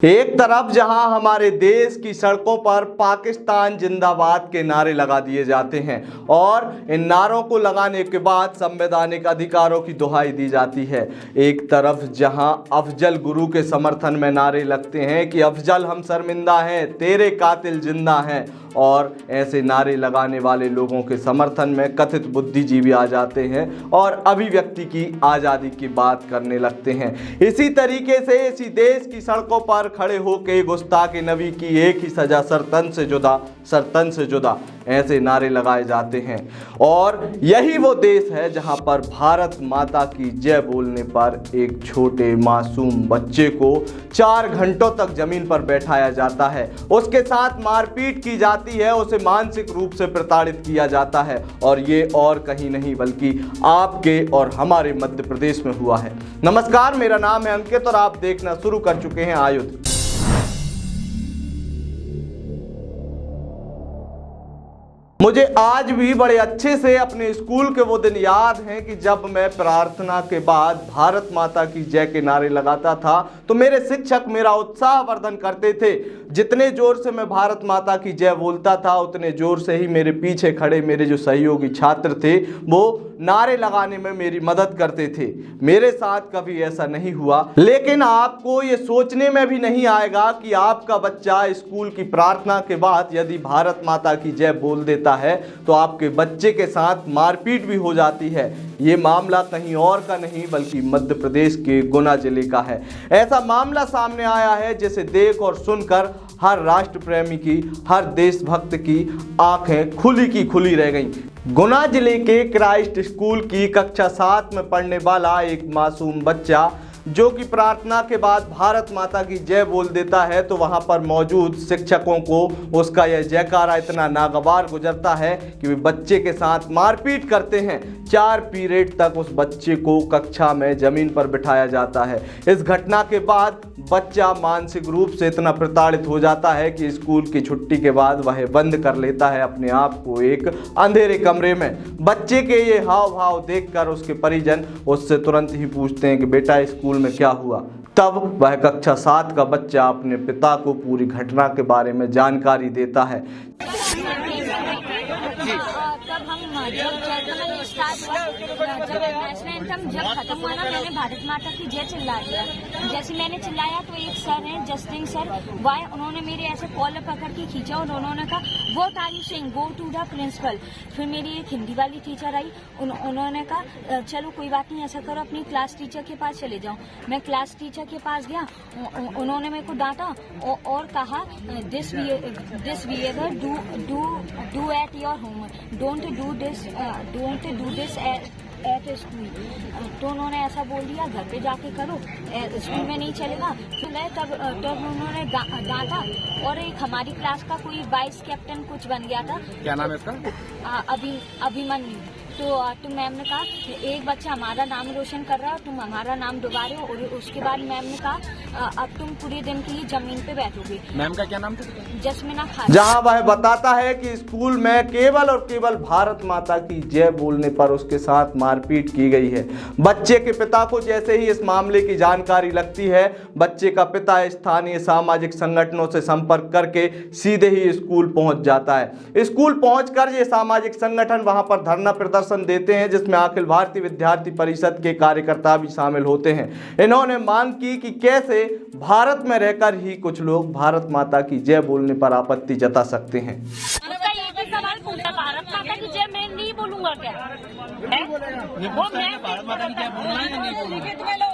एक तरफ जहां हमारे देश की सड़कों पर पाकिस्तान जिंदाबाद के नारे लगा दिए जाते हैं और इन नारों को लगाने के बाद संवैधानिक अधिकारों की दुहाई दी जाती है। एक तरफ जहां अफजल गुरु के समर्थन में नारे लगते हैं कि अफजल हम शर्मिंदा हैं, तेरे कातिल जिंदा हैं, और ऐसे नारे लगाने वाले लोगों के समर्थन में कथित बुद्धिजीवी आ जाते हैं और अभिव्यक्ति की आज़ादी की बात करने लगते हैं। इसी तरीके से इसी देश की सड़कों पर खड़े होकर गुस्ताखे नबी की एक ही सजा, सरतन से जुदा, सरतन से जुदा, ऐसे नारे लगाए जाते हैं। और यही वो देश है जहां पर भारत माता की जय बोलने पर एक छोटे मासूम बच्चे को 4 घंटों तक जमीन पर बैठाया जाता है, उसके साथ मारपीट की जाती है, उसे मानसिक रूप से प्रताड़ित किया जाता है। और ये और कहीं नहीं बल्कि आपके और हमारे मध्य प्रदेश में हुआ है। नमस्कार, मेरा नाम है अंकित और आप देखना शुरू कर चुके हैं आयुध। मुझे आज भी बड़े अच्छे से अपने स्कूल के वो दिन याद हैं कि जब मैं प्रार्थना के बाद भारत माता की जय के नारे लगाता था तो मेरे शिक्षक मेरा उत्साहवर्धन करते थे। जितने जोर से मैं भारत माता की जय बोलता था उतने जोर से ही मेरे पीछे खड़े मेरे जो सहयोगी छात्र थे वो नारे लगाने में मेरी मदद करते थे। मेरे साथ कभी ऐसा नहीं हुआ, लेकिन आपको ये सोचने में भी नहीं आएगा कि आपका बच्चा स्कूल की प्रार्थना के बाद यदि भारत माता की जय बोल देता है तो आपके बच्चे के साथ मारपीट भी हो जाती है। ये मामला कहीं और का नहीं बल्कि मध्य प्रदेश के गुना जिले का है। ऐसा मामला सामने आया है जिसे देख और सुनकर हर राष्ट्र प्रेमी की, हर देशभक्त की आंखें खुली की खुली रह गईं। गुना जिले के क्राइस्ट स्कूल की कक्षा 7 में पढ़ने वाला एक मासूम बच्चा जो कि प्रार्थना के बाद भारत माता की जय बोल देता है तो वहां पर मौजूद शिक्षकों को उसका यह जयकारा इतना नागवार गुजरता है कि वे बच्चे के साथ मारपीट करते हैं। 4 पीरियड तक उस बच्चे को कक्षा में जमीन पर बिठाया जाता है। इस घटना के बाद बच्चा मानसिक रूप से इतना प्रताड़ित हो जाता है कि स्कूल की छुट्टी के बाद वह बंद कर लेता है अपने आप को एक अंधेरे कमरे में। बच्चे के ये हाव भाव देखकर उसके परिजन उससे तुरंत ही पूछते हैं कि बेटा स्कूल में क्या हुआ। तब वह कक्षा 7 का बच्चा अपने पिता को पूरी घटना के बारे में जानकारी देता है। जब खत्म हुआ ना, मैंने भारत माता की जय चिल्ला दिया। जैसे मैंने चिल्लाया तो एक सर हैं जस्टिन सर, वाई उन्होंने मेरे ऐसे कॉलर पकड़ के खींचा और उन्होंने कहा what are you saying, go to the principal. फिर मेरी एक हिंदी वाली टीचर आई, उन्होंने कहा चलो कोई बात नहीं, ऐसा करो अपनी क्लास टीचर के पास चले जाओ। मैं क्लास टीचर के पास गया, उन्होंने मेरे को डांटा और कहा this behaviour do at your home, don't do this at school. तो उन्होंने ऐसा बोल दिया घर पे जाके करो, स्कूल में नहीं चलेगा। तब उन्होंने डांटा और एक हमारी क्लास का कोई वाइस कैप्टन कुछ बन गया था। क्या नाम है इसका? अभिमन्यु। तो मैम ने कहा एक बच्चा हमारा नाम रोशन कर रहा है, तुम हमारा नाम डुबा रहे हो। और उसके बाद मैम ने कहा अब तुम पूरे दिन के लिए जमीन पे बैठोगे। मैम का क्या नाम था? जस्मिना खान। जहां वह बताता है कि स्कूल में केवल और केवल भारत माता की जय बोलने पर उसके साथ मारपीट की गई है। बच्चे के पिता को जैसे ही इस मामले की जानकारी लगती है, बच्चे का पिता स्थानीय सामाजिक संगठनों से संपर्क करके सीधे ही स्कूल पहुंच जाता है। स्कूल पहुंचकर ये सामाजिक संगठन वहां पर धरना प्रदर्शन देते हैं जिसमें अखिल भारतीय विद्यार्थी परिषद के कार्यकर्ता भी शामिल होते हैं। इन्होंने मांग की कि कैसे भारत में रहकर ही कुछ लोग भारत माता की जय बोलने पर आपत्ति जता सकते हैं। उसका एक ही सवाल पूछा, भारत माता की जय मैं नहीं बोलूंगा क्या? वो मैं भारत माता की जय बोलना है या नहीं बोलना? लिखित में लो,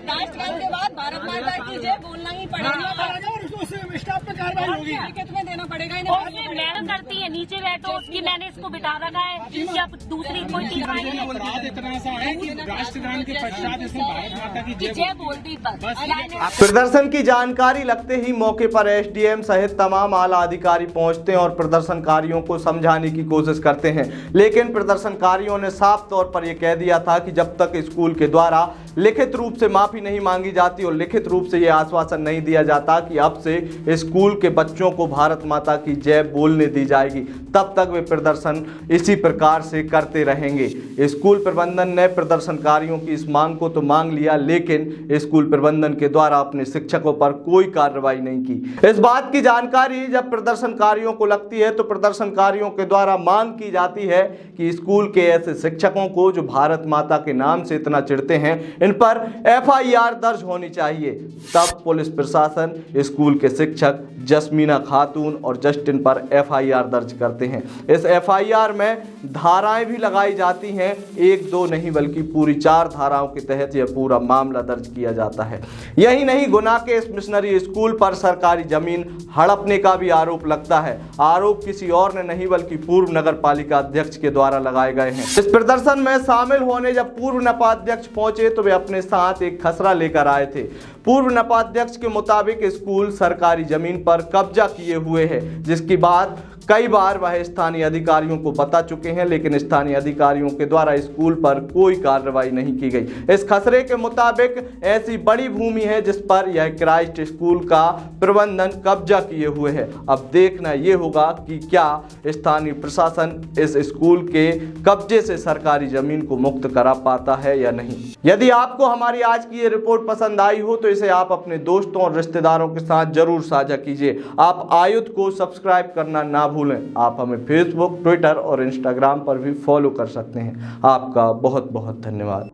कास्टकाल के बाद भारत माता की जय बोलना ही पड़ेगा और उसको स्टाफ पे कार्रवाई होगी। लिखित में देना पड़ेगा इन्हें। मैडम करती है, नीचे बैठो, उसकी मैंने इसको बिठा रखा है। जब दूसरी कोई अपराध इतना सा है कि राष्ट्रगान के पश्चात इसने भारत माता की जय बोल दी बस। प्रदर्शन की जानकारी लगते ही मौके पर एसडीएम सहित तमाम आला अधिकारी पहुंचते हैं और प्रदर्शनकारियों को समझाने की कोशिश करते हैं, लेकिन प्रदर्शनकारियों ने साफ तौर पर यह कह दिया था कि जब तक स्कूल के द्वारा लिखित रूप से माफी नहीं मांगी जाती और लिखित रूप से यह आश्वासन नहीं दिया जाता कि अब से स्कूल स्कूल के बच्चों को भारत माता की जय बोलने दी जाएगी, तब तक वे प्रदर्शन इसी प्रकार से करते रहेंगे। स्कूल प्रबंधन ने प्रदर्शनकारियों की इस मांग को तो मांग लिया, लेकिन स्कूल प्रबंधन के द्वारा अपने शिक्षकों पर कोई कार्रवाई नहीं की। इस बात की जानकारी जब प्रदर्शनकारियों को लगती है तो प्रदर्शनकारियों के द्वारा मांग की जाती है कि स्कूल के ऐसे शिक्षकों को जो भारत माता के नाम से इतना चिढ़ते हैं, इन पर FIR दर्ज होनी चाहिए। तब पुलिस प्रशासन स्कूल के शिक्षक जस्मीना खातून और जस्टिन पर FIR दर्ज करते हैं। इस FIR में धाराएं भी लगाई जाती हैं, 1-2 नहीं बल्कि पूरी 4 धाराओं के तहत यह पूरा मामला दर्ज किया जाता है। यही नहीं, गुना के इस मिशनरी स्कूल पर सरकारी जमीन हड़पने का भी आरोप लगता है। आरोप किसी और ने नहीं बल्कि पूर्व नगर पालिका अध्यक्ष के द्वारा लगाए गए हैं। इस प्रदर्शन में शामिल होने जब पूर्व नपाध्यक्ष पहुंचे तो वे अपने साथ एक खसरा लेकर आए थे। पूर्व नपाध्यक्ष के मुताबिक स्कूल सरकारी जमीन पर कब्जा किए हुए है, जिसकी बात कई बार वह स्थानीय अधिकारियों को बता चुके हैं, लेकिन स्थानीय अधिकारियों के द्वारा स्कूल पर कोई कार्रवाई नहीं की गई। इस खसरे के मुताबिक ऐसी बड़ी भूमि है जिस पर यह क्राइस्ट स्कूल का प्रबंधन कब्जा किए हुए है। अब देखना ये होगा कि क्या स्थानीय प्रशासन इस स्कूल के कब्जे से सरकारी जमीन को मुक्त करा पाता है या नहीं। यदि आपको हमारी आज की ये रिपोर्ट पसंद आई हो तो इसे आप अपने दोस्तों और रिश्तेदारों के साथ जरूर साझा कीजिए। आप आयुध को सब्सक्राइब करना ना भूलें। आप हमें फेसबुक, ट्विटर और इंस्टाग्राम पर भी फॉलो कर सकते हैं। आपका बहुत बहुत धन्यवाद।